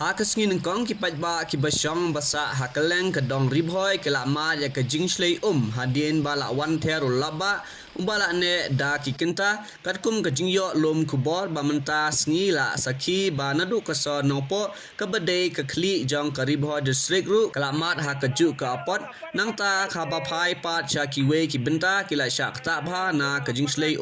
Hakasngin kong kipajba kibasyong basa hakaleng kadong ribhoy kelama ya ka jingslei hadin bala wan teru laba umbala ne da kikinta katkum ka jingyo lom kubor bamenta sngi la sakhi ba nadu kaso nopo kabadai ka khli jong ka ribhoy district ru kelamat hakaju ka apot nangta khaba phai pat cha kiwe kibenta kila shakta bha na ka jingslei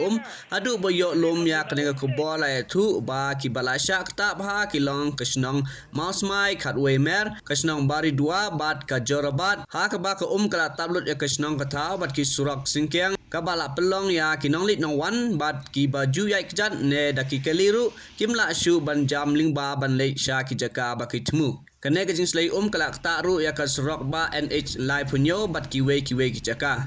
adu boyo lom ya kanega kubor la thu ba kibala shakta bha kilong kasnong Mausmai Katwe Mer Kasnong Bari Dua Bat Ka Jorabat Hakaba Ka Kala Tablut Ya Kasnong Katau Bat Ki Surak Singkeng Kabala Pelong Ya Kinong Lit Nong Wan Bat Ki Baju Ya Ikjat Ne Daki Keliru Kimla Shu Ban Jam Lingba Ban Lek Sha Ki Jaka Baki Temu Kene Ka Jingslei Kala Taru Ya Ka Surak Ba NH Lai Punyo Bat Kiwe Ki Jaka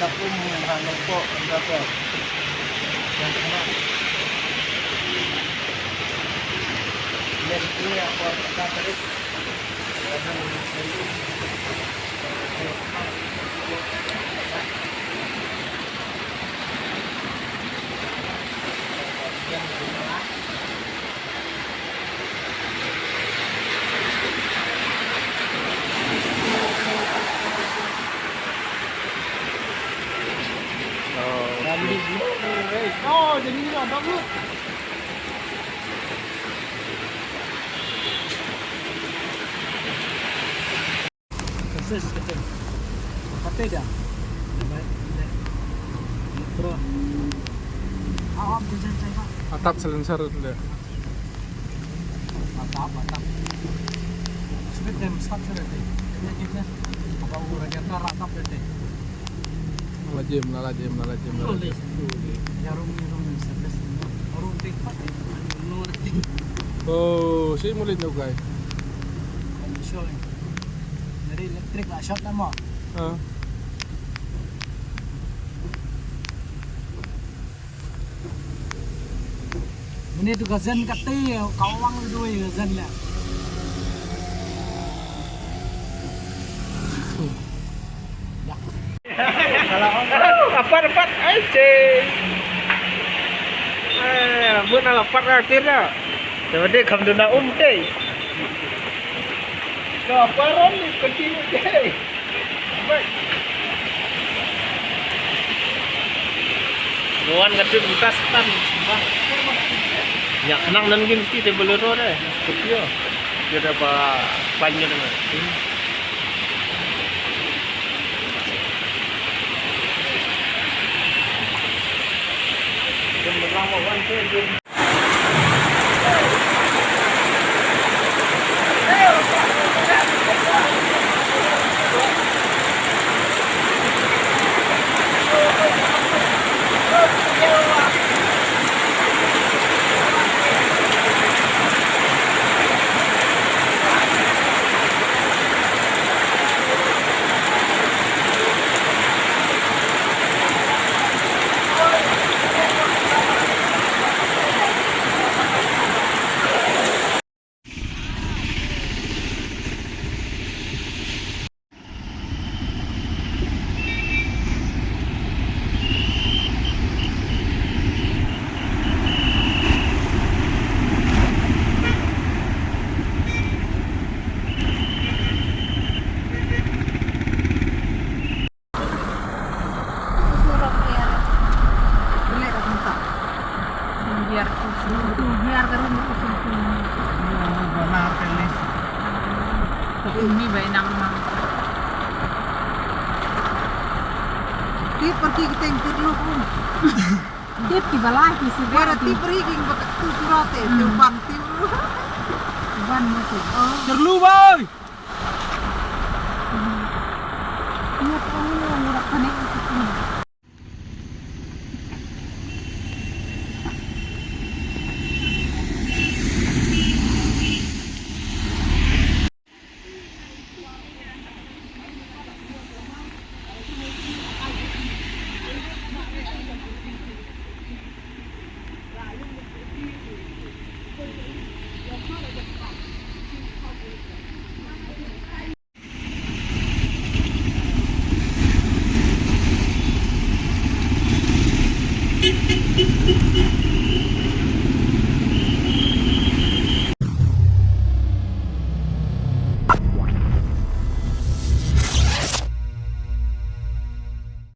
Tapos ano po, ang dapat. Yan po na. Yes, niya ako ang katalit. Oh, jadi ni lah, bagus. Keses, keses. Apa dah? Bro. Awak bisa cakap. Atap selenser dia. Atap. Sudah dem start sudah deh. Ini kita. Apa urangnya tak atap deh. Lajim. Jarum service. Orang tingkat ni. Oh, si mulai juga. Show. Dari elektrik lah shot nama. Ini tu gazan kati, kawang dua gazan lah. Dapat aja. Rambut nak lepas akhir dah. Jadi kamu tu nak deh. Kaparan ni kecil deh. Baik. Nuan kecil buka stan. Ya kenang dan gini kita bolero deh. Kecil. Dia dapat banyak dengan. Lama one day. Ini bayi nang nang. Tip pergi kita yang terlalu Dia tiba lagi sih. Bara tip pergi yang bakat tu surat tu bang tip Ban mati. Terlu boy.